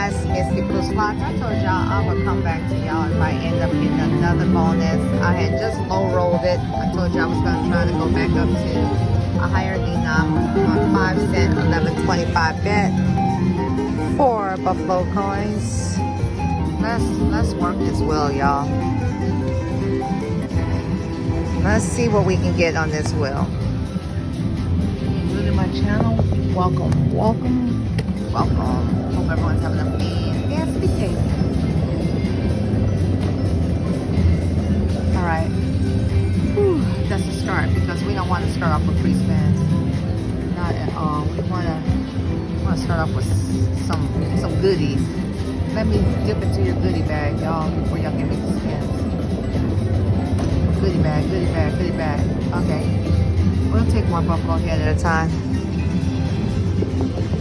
guys, Misty Blue Slots. I told y'all I would come back to y'all if I end up getting another bonus. I had just low rolled it. I told you I was going to try to go back up to a higher denom on 5 cent 11.25 bet. 4 buffalo coins. Let's work this wheel, y'all. Let's see what we can get on this wheel. New to my channel, welcome. Hope everyone's having a fantastic day. All right, that's a start because we don't want to start off with free spins. Not at all. We want to start off with some goodies. Let me dip into your goodie bag, y'all, before y'all give me the spins. Goodie bag. Okay, we'll take one buffalo head at a time.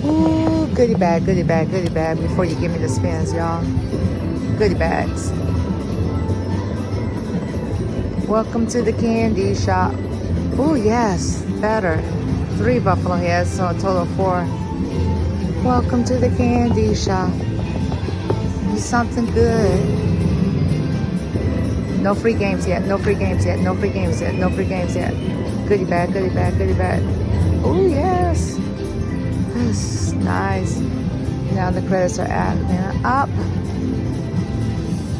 Ooh, goodie bag before you give me the spins, y'all. Goodie bags. Welcome to the candy shop. Ooh, yes, better. 3 buffalo heads, so a total of 4. Welcome to the candy shop. Do something good. No free games yet. Goodie bag. Ooh, yes. That's nice. Now the credits are up.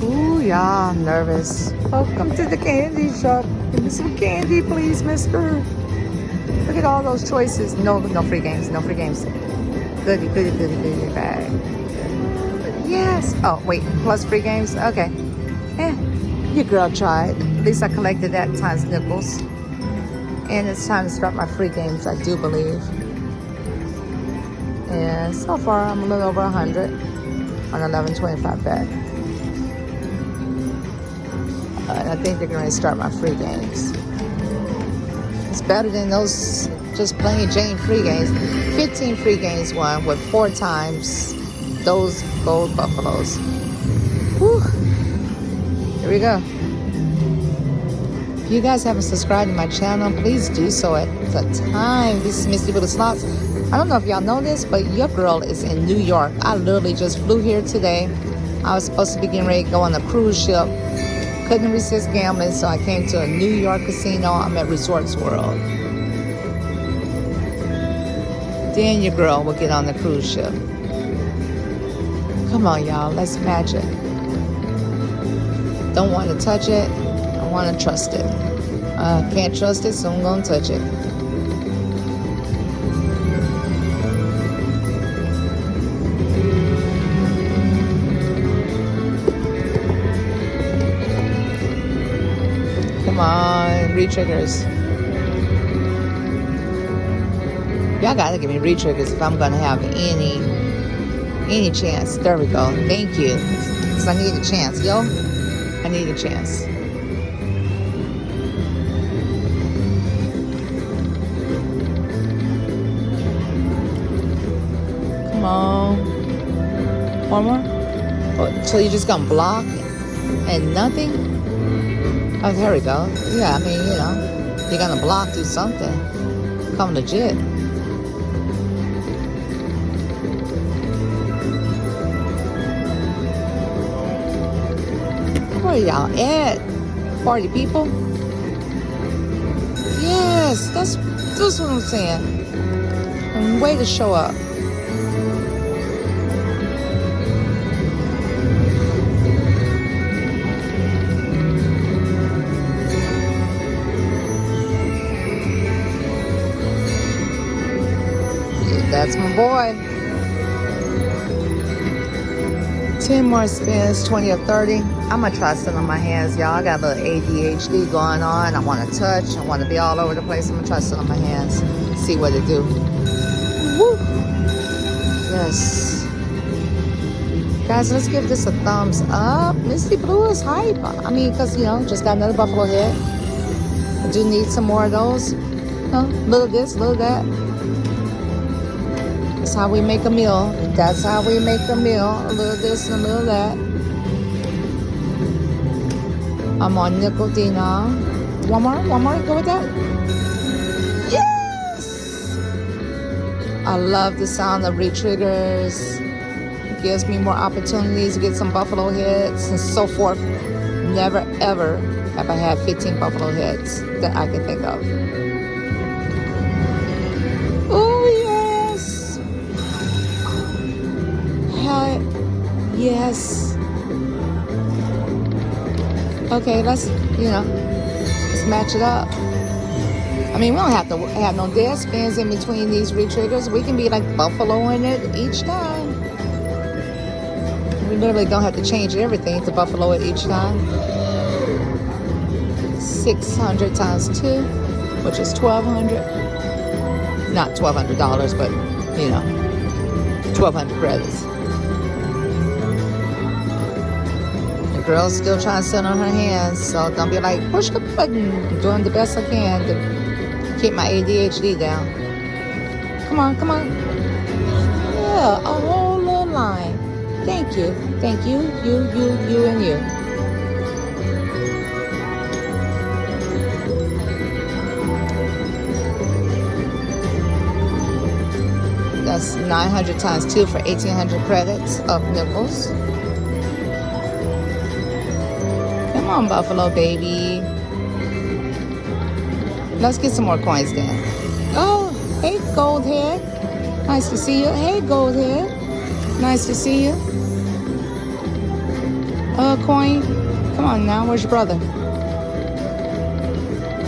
Ooh, yeah, I'm nervous. Welcome to the candy shop. Give me some candy, please, mister. Look at all those choices. No free games. Goodie bag. Yes. Oh, wait, plus free games? Okay. Your girl tried. At least I collected that times nickels. And it's time to start my free games, I do believe. And so far, I'm a little over 100 on 11.25 bet. And I think they're going to start my free games. It's better than those just plain Jane free games. 15 free games won with 4 times those gold buffaloes. Whew. Here we go. If you guys haven't subscribed to my channel, please do so at the time. This is Misty Blue Slots. I don't know if y'all know this, but your girl is in New York. I literally just flew here today. I was supposed to be getting ready to go on a cruise ship. Couldn't resist gambling, so I came to a New York casino. I'm at Resorts World. Then your girl will get on the cruise ship. Come on, y'all. Let's match it. Don't want to touch it. I want to trust it. Can't trust it, so I'm going to touch it. Come on, re-triggers. Y'all gotta give me re-triggers if I'm gonna have any chance. There we go. Thank you. Because I need a chance, yo. I need a chance. Come on. One more? Oh, so you're just gonna block and nothing? Oh, there we go. Yeah, I mean, you know, you're gonna block, do something. Come legit. Where y'all at? Party people? Yes, that's what I'm saying. And way to show up. That's my boy. 10 more spins, 20 or 30. I'm going to try sitting on my hands, y'all. I got a little ADHD going on. I want to touch. I want to be all over the place. I'm going to try sitting on my hands. See what it do. Woo! Yes. Guys, let's give this a thumbs up. Misty Blue is hype. I mean, because, you know, just got another buffalo head. I do need some more of those. Little this, little that. That's how we make a meal. That's how we make a meal. A little this and a little that. I'm on nickel denom. One more. Go with that. Yes! I love the sound of re-triggers. gives me more opportunities to get some buffalo heads and so forth. Never ever have I had 15 buffalo heads that I can think of. Oh yes. Yes. Okay, let's match it up. I mean, we don't have to have no dead spins in between these re-triggers. We can be like buffaloing it each time. We literally don't have to change everything to buffalo it each time. 600 times 2, which is $1,200. Not $1,200, but 1,200 credits. The girl's still trying to sit on her hands, so don't be like, push the button. I'm doing the best I can to keep my ADHD down. Come on, come on. Yeah, a whole little line. Thank you, you, and you. That's 900 times 2 for 1,800 credits of nickels. Come on, Buffalo baby. Let's get some more coins then. Oh, hey, Goldhead. Nice to see you. Hey, Goldhead. Nice to see you. Coin. Come on now. Where's your brother?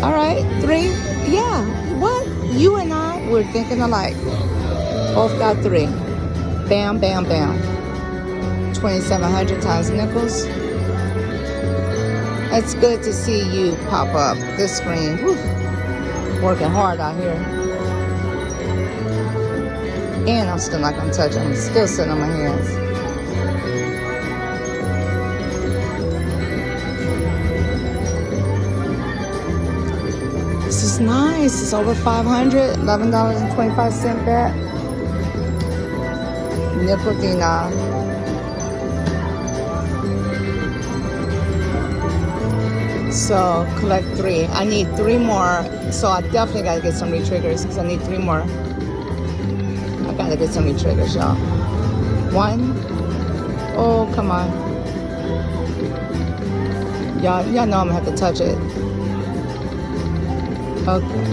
All right. 3. Yeah. What? You and I were thinking alike. Both got 3. Bam, bam, bam. 2,700 times nickels. It's good to see you pop up this screen. Whew. Working hard out here. And I'm still not going to touch it. I'm still sitting on my hands. This is nice. It's over 500. $11.25 bet. Nickel dinar. So collect 3. I need 3 more. So I definitely got to get some re-triggers because I need 3 more. I got to get some re-triggers, y'all. 1. Oh, come on. Y'all know I'm going to have to touch it. Okay.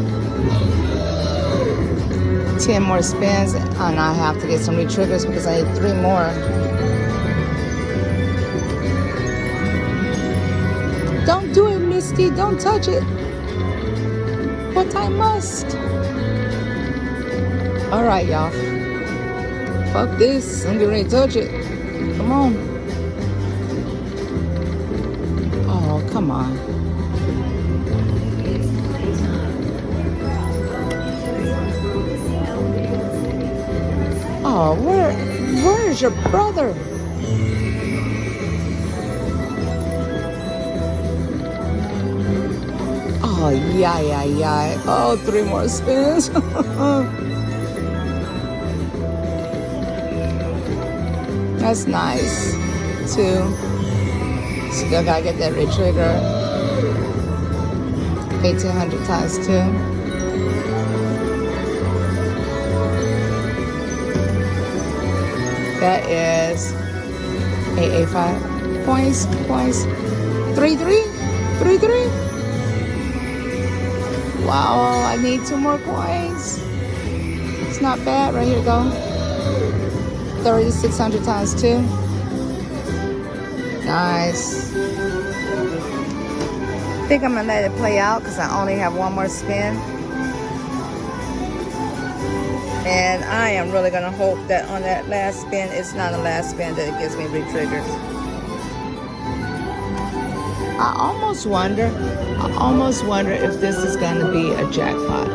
10 more spins and I have to get some re-triggers because I need 3 more. Don't do it, Misty. Don't touch it. But I must. All right, y'all. Fuck this. I'm getting ready to touch it. Come on. Oh, come on. Oh, where's your brother? Oh, yeah. Oh, 3 more spins. That's nice. 2. Still gotta get that re-trigger. 1,800 times 2. That is 885 points. 3. Wow, I need 2 more coins. It's not bad. Right here, go. 3,600 times 2. Nice. I think I'm gonna let it play out because I only have 1 more spin. And I am really gonna hope that on that last spin, it's not the last spin that it gives me re-triggers. I almost wonder if this is gonna be a jackpot.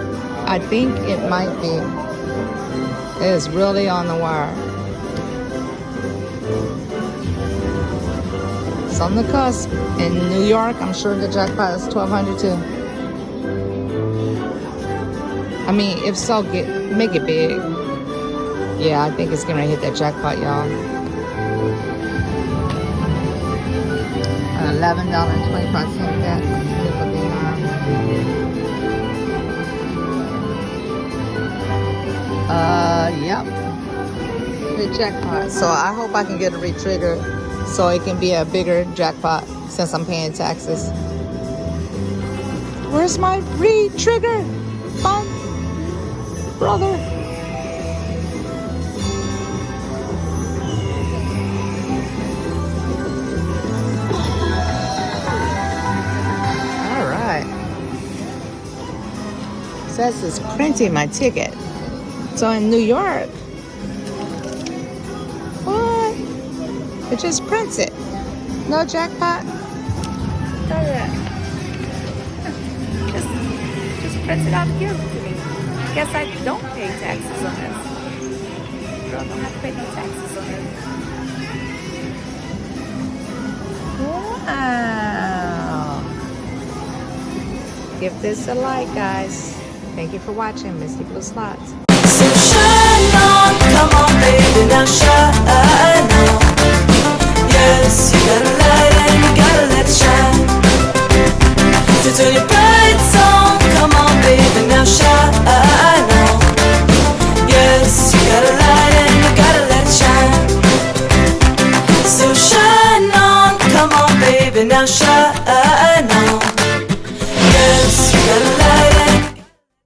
I think it might be. It is really on the wire. It's on the cusp. In New York, I'm sure the jackpot is 1,200 too. I mean, if so, make it big. Yeah, I think it's gonna hit that jackpot, y'all. $11.25 bet. Yep. the jackpot. So I hope I can get a re-trigger so it can be a bigger jackpot since I'm paying taxes. Where's my re-trigger? Fun, brother. All right. Says it's printing my ticket. So in New York, what? It just prints it. No jackpot. Look at that. Just prints it out here to me. Guess I don't pay taxes on this. Girl, don't have to pay no taxes on this. Wow. Give this a like, guys. Thank you for watching Misty Blue Slots. So shine on, come on baby, now shine on. Yes, you got a light and you gotta let it shine. So turn your brights on, come on baby, now shine on. Yes, you got a light and you gotta let it shine. So shine on, come on baby, now shine.